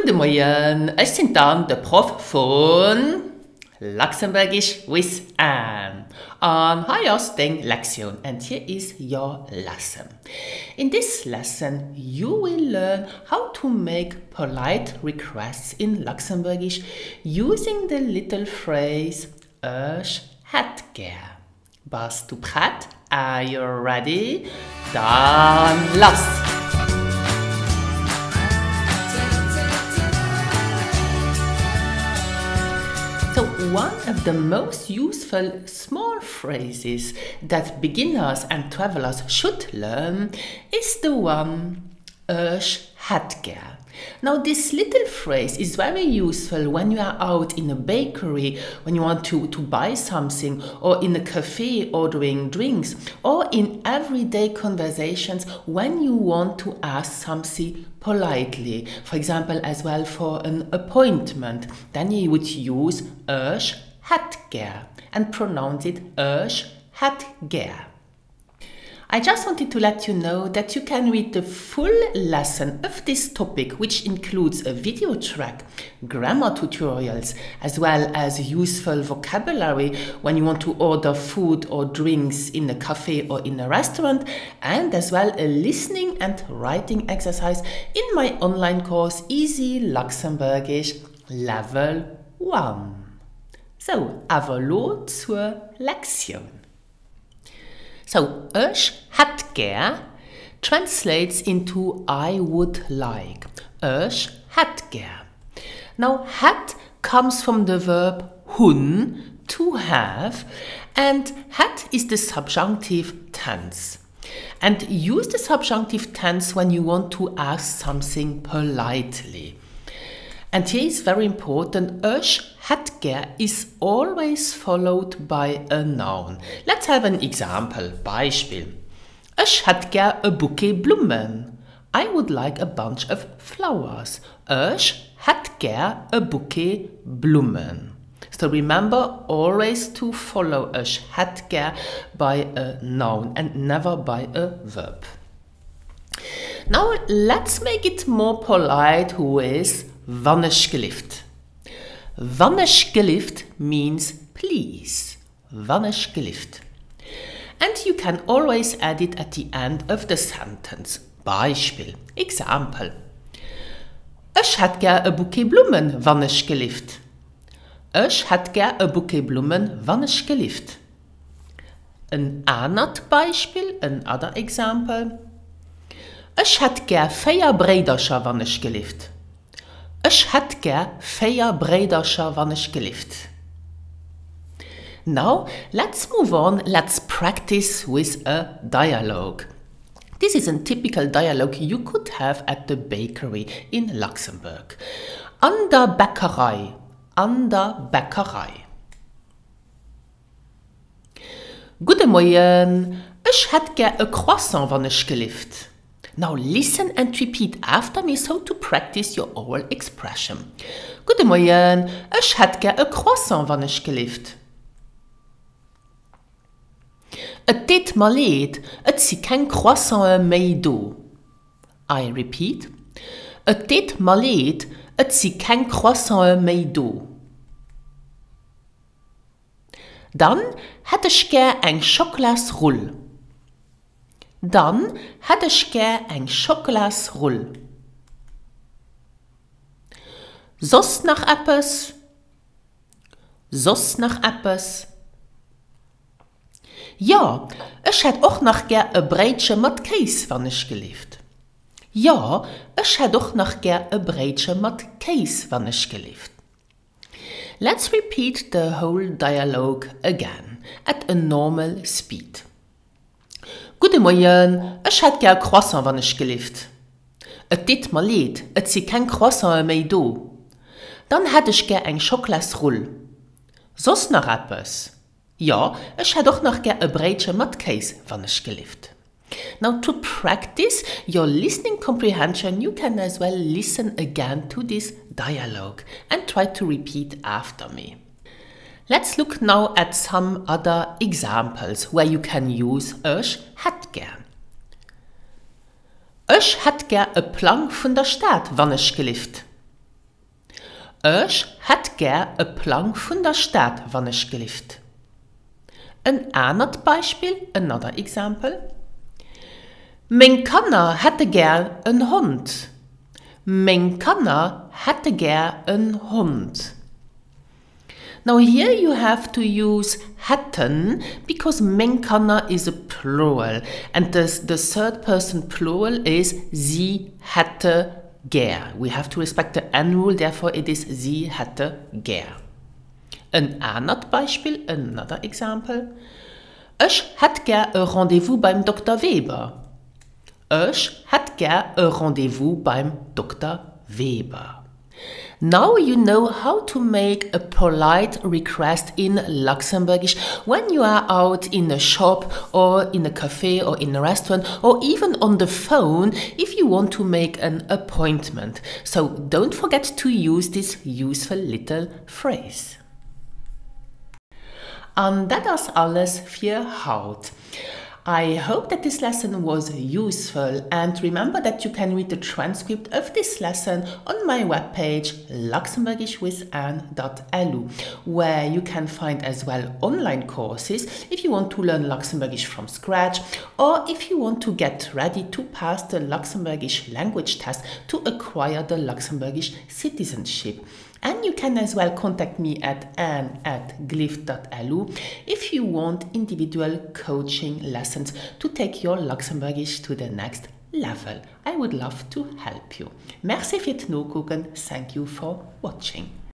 Goedemorgen, ich bin dann der Prof von Luxembourgish with Anne. And here's the lesson, and here is your lesson. In this lesson, you will learn how to make polite requests in Luxembourgish using the little phrase Ich hätt gern. Bist du bereit? Are you ready? Dann los! So one of the most useful small phrases that beginners and travelers should learn is the one Ich hätt gern. Now this little phrase is very useful when you are out in a bakery, when you want to buy something, or in a cafe ordering drinks, or in everyday conversations when you want to ask something politely. For example, as well for an appointment, then you would use Ich hätt gern and pronounce it Ich hätt gern. I just wanted to let you know that you can read the full lesson of this topic, which includes a video track, grammar tutorials, as well as useful vocabulary when you want to order food or drinks in a cafe or in a restaurant, and as well a listening and writing exercise in my online course Easy Luxembourgish Level 1. So, avalo zur Lektion. So, Ich hätt gern translates into I would like. Ich hätt gern. Now, hätt comes from the verb hun, to have, and hätt is the subjunctive tense. And use the subjunctive tense when you want to ask something politely. And here is very important, Ich hätt gern is always followed by a noun. Let's have an example, Beispiel. Ich hätt gern a bouquet Blumen. I would like a bunch of flowers. Ich hätt gern a bouquet Blumen. So remember always to follow Ich hätt gern by a noun and never by a verb. Now let's make it more polite with Wannesch gelieft. Wannesch gelieft means please. Wannesch gelieft. And you can always add it at the end of the sentence. Beispiel, example. Ich hätt gern a bouquet Blumen, wannesch gelieft. Ich hätt gern a bouquet Blumen, wannesch gelieft. Ein anderes Beispiel, another example. Ich hätt gern 4 Brederscher, wannesch gelieft. Ich hätt gern 4 Brederscher, wannesch gelieft. Now, let's move on. Let's practice with a dialogue. This is a typical dialogue you could have at the bakery in Luxembourg. An der Bäckerei. An der Bäckerei. Guten Morgen. Ich hätt gern a croissant, wannesch gelieft. Now listen and repeat after me so to practice your oral expression. Guten Morgen, ich hätt gern a croissant, wannesch gelieft. Et tät mir leid, et si kein croissant mehr do. I repeat. Et tät mir leid, et si kein croissant mehr do. Dann hätt ich gern ein Schokolasroll. Dann hätt ich gern ein Schokolasroll. Sos nach etwas? Sos nach etwas? Ja, ich hätt auch noch gern a Breitchen mit Käse, wannesch gelieft. Ja, ich hätt auch noch gern a Breitchen mit Käse, wannesch gelieft. Let's repeat the whole dialogue again at a normal speed. Guten Morgen, ich hätt gern Croissant, wannesch gelieft. Et tät mir leid, et si kein Croissant mehr do. Dann hätt ich gern ein Schokolasroll. Sos noch etwas? Ja, ich hätt auch noch gern a Breitchen mit Käse, wannesch gelieft. Now to practice your listening comprehension, you can as well listen again to this dialogue and try to repeat after me. Let's look now at some other examples where you can use Ich hätt gern. Ich hätt gern a Plan von der Stadt, wannesch gelieft. Ich hätt gern e Plan vun der Stadt, wann ich gelieft. Ein anderes Beispiel, another example. Mein Kanner hätte gern einen Hund. Mein Kanner hätte gern einen Hund. Now here you have to use hätten because mein Kanner is a plural and the third person plural is sie hätte gern. We have to respect the N rule, therefore it is sie hätte gern. Ein anderes Beispiel, another example. Ich hätte gern ein Rendezvous beim Dr. Weber. Ich hätte gern ein Rendezvous beim Dr. Weber. Now you know how to make a polite request in Luxembourgish when you are out in a shop or in a cafe or in a restaurant or even on the phone if you want to make an appointment. So don't forget to use this useful little phrase. Und das ist alles für heute. I hope that this lesson was useful, and remember that you can read the transcript of this lesson on my webpage luxembourgishwithanne.lu, where you can find as well online courses if you want to learn Luxembourgish from scratch or if you want to get ready to pass the Luxembourgish language test to acquire the Luxembourgish citizenship. And you can as well contact me at anne@glyph.lu if you want individual coaching lessons to take your Luxembourgish to the next level. I would love to help you. Merci fürs Zugucken. Thank you for watching.